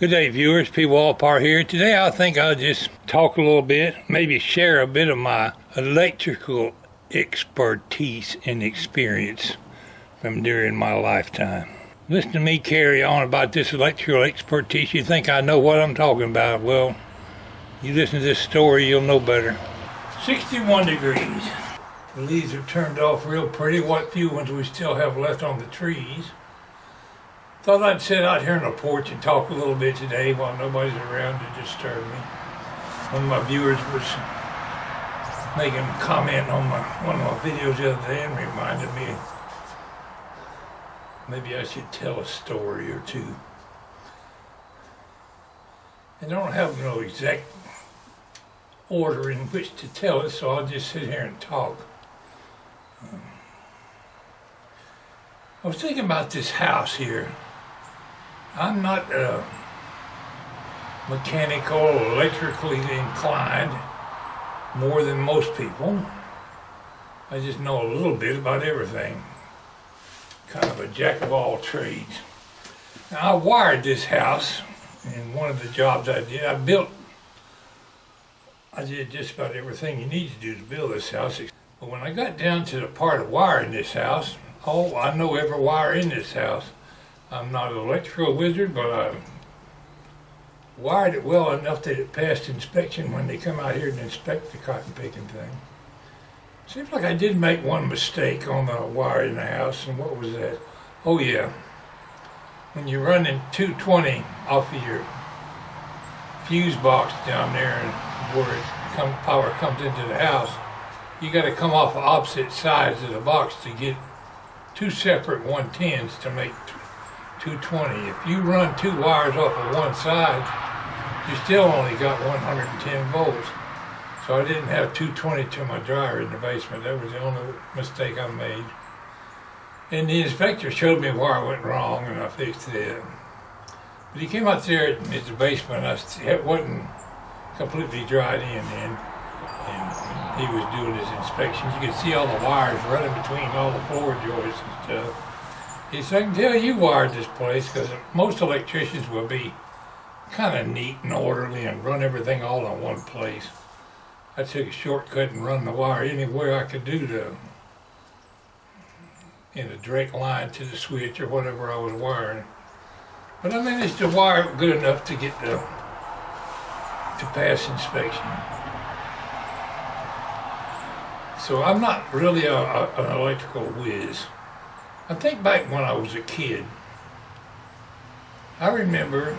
Good day, viewers. Pwalpar here. Today I think I'll just talk a little bit, maybe share a bit of my electrical expertise and experience from during my lifetime. Listen to me carry on about this electrical expertise. You think I know what I'm talking about. Well, you listen to this story, you'll know better. 61 degrees. The leaves are turned off real pretty. What few ones we still have left on the trees. Thought I'd sit out here on the porch and talk a little bit today while nobody's around to disturb me. One of my viewers was making a comment on one of my videos the other day and reminded me maybe I should tell a story or two. I don't have no exact order in which to tell it, so I'll just sit here and talk. I was thinking about this house here. I'm not mechanical or electrically inclined more than most people. I just know a little bit about everything. Kind of a jack of all trades. Now, I wired this house in one of the jobs I did. I did just about everything you need to do to build this house. But when I got down to the part of wiring this house, I know every wire in this house. I'm not an electrical wizard, but I wired it well enough that it passed inspection when they come out here and inspect the cotton picking thing. Seems like I did make one mistake on the wire in the house, and what was that? Oh yeah, when you're running 220 off of your fuse box down there and where power comes into the house, you got to come off the opposite sides of the box to get two separate 110s to make 220. If you run two wires off of one side, you still only got 110 volts. So I didn't have 220 to my dryer in the basement. That was the only mistake I made. And the inspector showed me where I went wrong, and I fixed it. But he came out there in the basement. It wasn't completely dried in then. And he was doing his inspections. You could see all the wires running between all the floor joists and stuff. He said, I can tell you wired this place, because most electricians will be kind of neat and orderly and run everything all in one place. I took a shortcut and run the wire anywhere I could do in a direct line to the switch or whatever I was wiring. But I managed to wire it good enough to get to pass inspection. So I'm not really an electrical whiz. I think back when I was a kid, I remember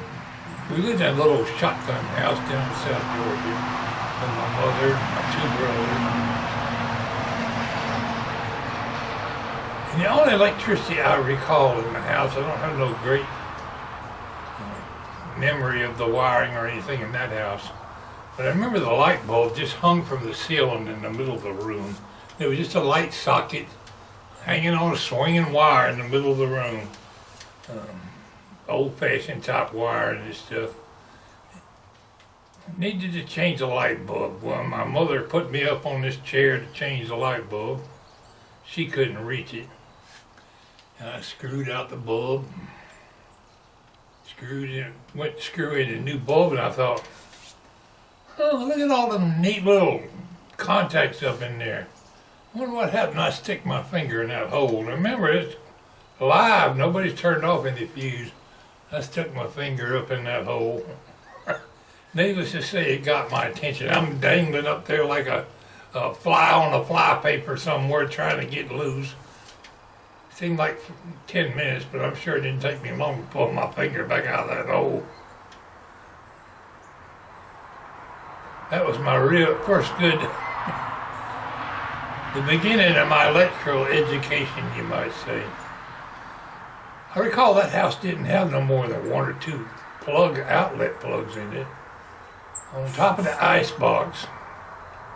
we lived in a little shotgun house down in South Georgia with my mother and my two brothers. And the only electricity I recall in the house, I don't have no great memory of the wiring or anything in that house, but I remember the light bulb just hung from the ceiling in the middle of the room. There was just a light socket hanging on a swinging wire in the middle of the room. Old-fashioned type wire and stuff. Needed to change the light bulb. Well, my mother put me up on this chair to change the light bulb. She couldn't reach it. And I screwed out the bulb. Went to screw in a new bulb, and I thought, oh, look at all them neat little contacts up in there. I wonder what happened. I stick my finger in that hole. Remember, it's live. Nobody's turned off any fuse. I stuck my finger up in that hole. Needless to say, it got my attention. I'm dangling up there like a fly on a fly paper somewhere trying to get loose. Seemed like 10 minutes, but I'm sure it didn't take me long to pull my finger back out of that hole. That was my real first good... the beginning of my electrical education, you might say. I recall that house didn't have no more than one or two outlet plugs in it. On top of the ice box,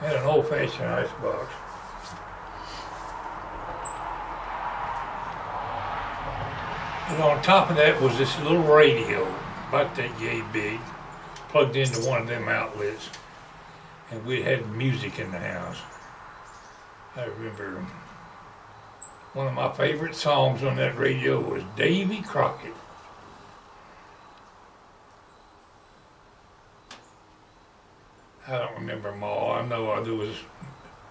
I had an old-fashioned ice box. And on top of that was this little radio, about that yay big, plugged into one of them outlets. And we had music in the house. I remember one of my favorite songs on that radio was Davy Crockett. I don't remember them all. I know there was,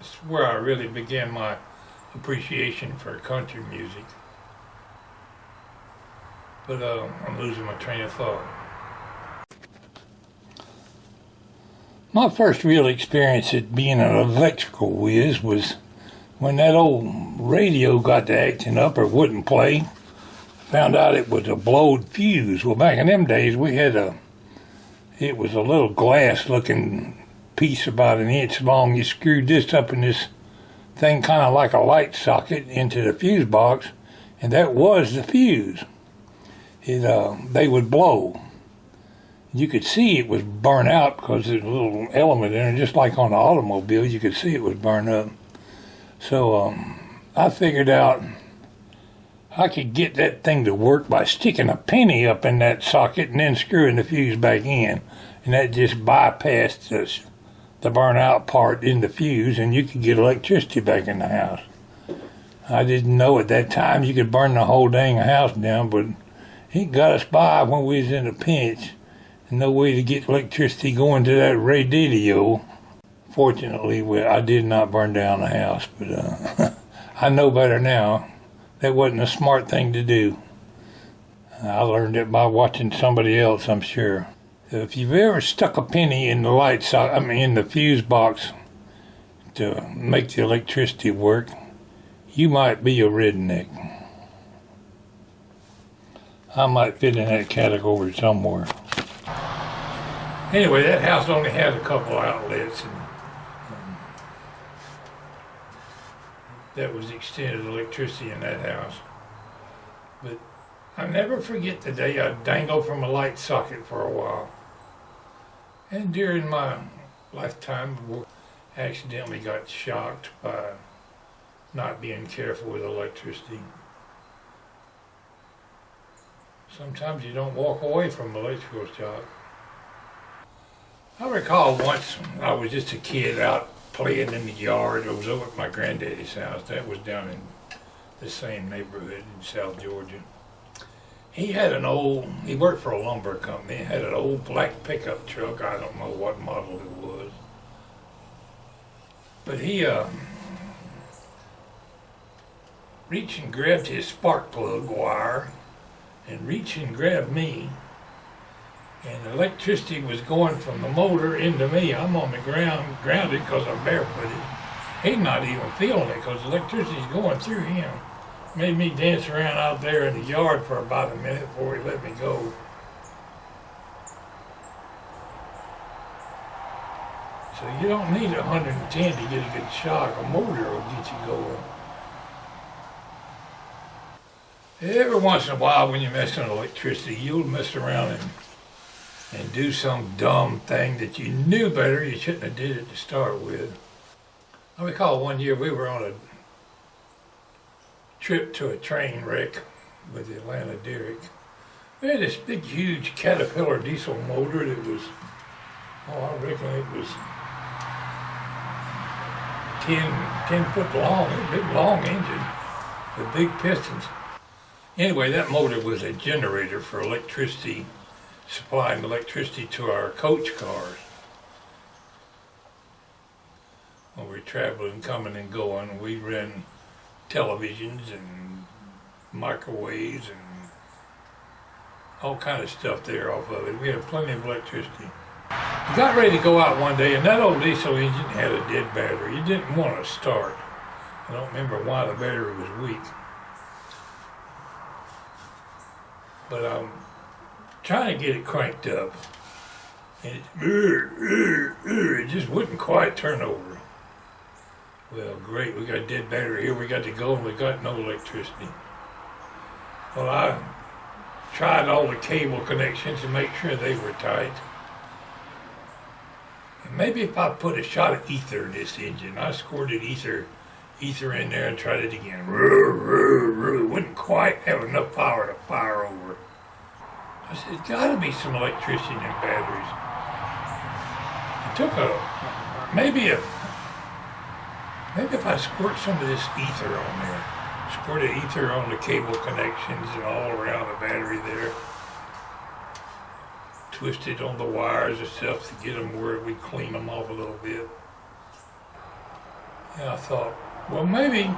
it's where I really began my appreciation for country music. But I'm losing my train of thought. My first real experience at being an electrical whiz was when that old radio got to acting up or wouldn't play. Found out it was a blowed fuse. Well, back in them days, we had it was a little glass-looking piece about an inch long. You screwed this up in this thing kind of like a light socket into the fuse box, and that was the fuse. They would blow. You could see it was burnt out because there's a little element in it, just like on the automobile, you could see it was burned up. So I figured out I could get that thing to work by sticking a penny up in that socket and then screwing the fuse back in. And that just bypassed the burnout part in the fuse, and you could get electricity back in the house. I didn't know at that time you could burn the whole dang house down, but it got us by when we was in a pinch. And no way to get electricity going to that radio. Fortunately, I did not burn down the house, but I know better now. That wasn't a smart thing to do. I learned it by watching somebody else, I'm sure. If you've ever stuck a penny in the in the fuse box to make the electricity work, you might be a redneck. I might fit in that category somewhere. Anyway, that house only had a couple outlets, and that was extended electricity in that house. But I'll never forget the day I dangled from a light socket for a while. And during my lifetime, I accidentally got shocked by not being careful with electricity. Sometimes you don't walk away from electrical shock. I recall once I was just a kid out playing in the yard. I was over at my granddaddy's house. That was down in the same neighborhood in South Georgia. He worked for a lumber company. He had an old black pickup truck. I don't know what model it was. But he reached and grabbed his spark plug wire and reached and grabbed me. And the electricity was going from the motor into me. I'm on the ground, grounded because I'm barefooted. He's not even feeling it because the electricity's going through him. Made me dance around out there in the yard for about a minute before he let me go. So you don't need 110 to get a good shock. A motor will get you going. Every once in a while when you're messing with electricity, you'll mess around and do some dumb thing that you knew better. You shouldn't have did it to start with. I recall one year we were on a trip to a train wreck with the Atlanta Derrick. We had this big, huge Caterpillar diesel motor that was, I reckon it was 10 foot long, a big long engine with big pistons. Anyway, that motor was a generator for electricity, supplying electricity to our coach cars. When we were traveling, coming and going, we ran televisions and microwaves and all kind of stuff there off of it. We had plenty of electricity. We got ready to go out one day, and that old diesel engine had a dead battery. It didn't want to start. I don't remember why the battery was weak. But I'm trying to get it cranked up, and it just wouldn't quite turn over. Well, great, we got a dead battery here, we got to go, and we got no electricity. Well, I tried all the cable connections to make sure they were tight. And maybe if I put a shot of ether in this engine, I squirted ether in there and tried it again. It wouldn't quite have enough power to fire over. I said, there's got to be some electricity in them batteries. I took maybe if I squirt some of this ether on there, squirted ether on the cable connections and all around the battery there, twisted on the wires and stuff to get them where we clean them off a little bit. And I thought, well, maybe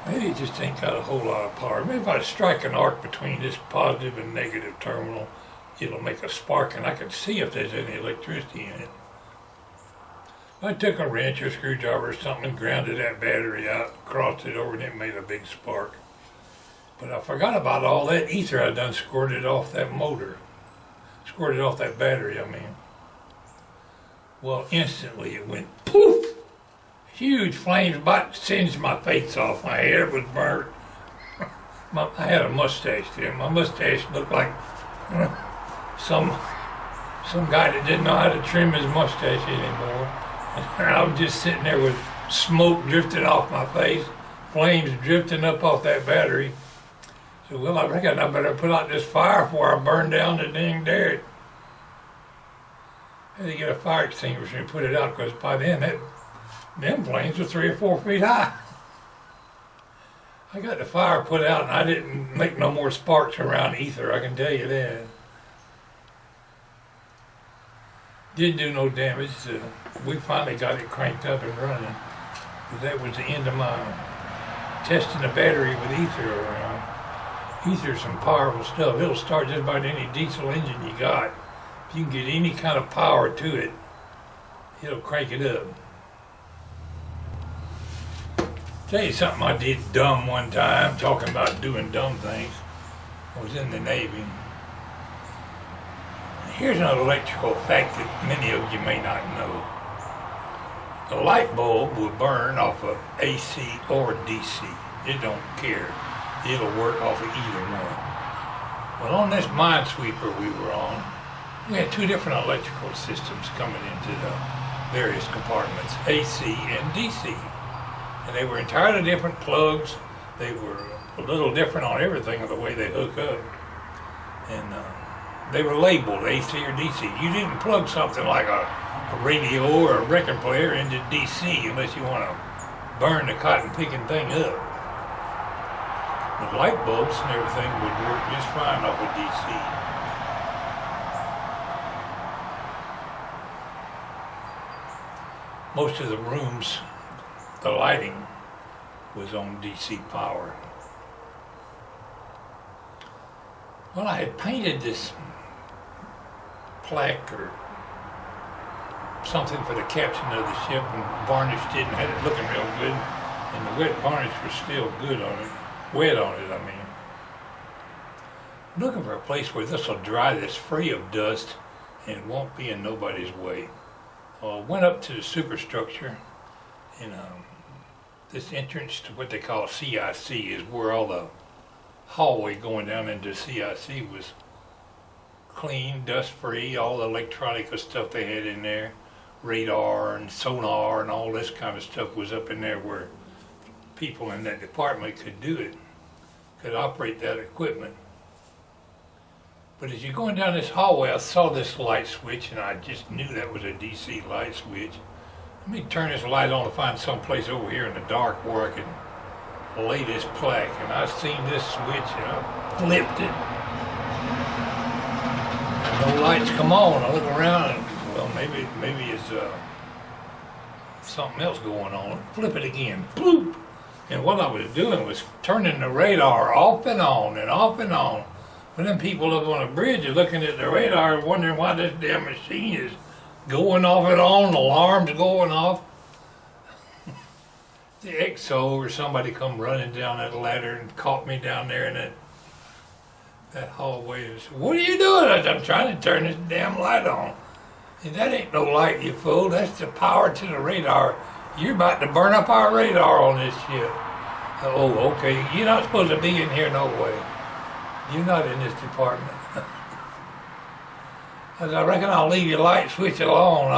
it just ain't got a whole lot of power. Maybe if I strike an arc between this positive and negative terminal, it'll make a spark and I can see if there's any electricity in it. I took a wrench or screwdriver or something and grounded that battery out, crossed it over, and it made a big spark. But I forgot about all that ether I done squirted off that motor. Squirted off that battery, I mean. Well, instantly it went poof! Huge flames about singed my face off. My hair was burnt. I had a mustache then. My mustache looked like some guy that didn't know how to trim his mustache anymore. And I was just sitting there with smoke drifting off my face, flames drifting up off that battery. So, well, I reckon I better put out this fire before I burn down the dang derrick. I had to get a fire extinguisher and put it out because by then them flames were 3 or 4 feet high. I got the fire put out and I didn't make no more sparks around ether, I can tell you that. Didn't do no damage. We finally got it cranked up and running. But that was the end of my testing the battery with ether around. Ether's some powerful stuff. It'll start just about any diesel engine you got. If you can get any kind of power to it, it'll crank it up. Tell you something I did dumb one time, talking about doing dumb things. I was in the Navy. Here's an electrical fact that many of you may not know. The light bulb will burn off of AC or DC. It don't care. It'll work off of either one. Well, on this minesweeper we were on, we had 2 different electrical systems coming into the various compartments, AC and DC. And they were entirely different plugs. They were a little different on everything of the way they hook up. And they were labeled AC or DC. You didn't plug something like a radio or a record player into DC unless you want to burn the cotton picking thing up. The light bulbs and everything would work just fine off of DC. Most of the rooms, the lighting was on DC power. Well, I had painted this plaque or something for the captain of the ship and varnished it and had it looking real good, and the wet varnish was still good on it, wet on it, I mean. I'm looking for a place where this will dry that's free of dust and it won't be in nobody's way. I went up to the superstructure, and this entrance to what they call CIC is where all the hallway going down into CIC was clean, dust-free, all the electronic stuff they had in there, radar and sonar and all this kind of stuff was up in there where people in that department could do it, could operate that equipment. But as you're going down this hallway, I saw this light switch and I just knew that was a DC light switch. Let me turn this light on to find some place over here in the dark where I can lay this plaque. And I seen this switch and I flipped it. No lights come on. I look around and, well, maybe it's something else going on. Flip it again. Bloop! And what I was doing was turning the radar off and on and off and on. But then people up on the bridge are looking at the radar and wondering why this damn machine is going off and on, alarms going off. The XO or somebody come running down that ladder and caught me down there in that hallway and said, "What are you doing?" I said, "I'm trying to turn this damn light on." And that ain't no light, you fool. That's the power to the radar. You're about to burn up our radar on this ship. Oh, okay. You're not supposed to be in here no way. You're not in this department. I said, "I reckon I'll leave your light switch alone."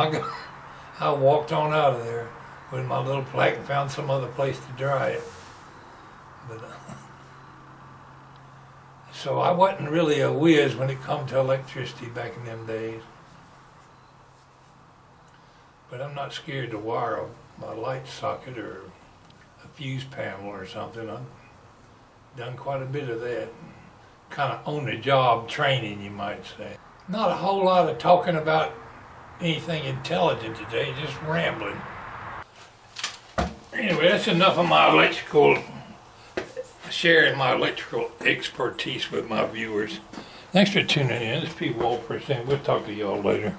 I walked on out of there with my little plaque and found some other place to dry it. But so I wasn't really a whiz when it come to electricity back in them days. But I'm not scared to wire my light socket or a fuse panel or something. I've done quite a bit of that. kind of on-the-job training, you might say. Not a whole lot of talking about anything intelligent today, just rambling. Anyway, that's enough of my sharing my electrical expertise with my viewers. Thanks for tuning in. This is Pwalpar saying we'll talk to y'all later.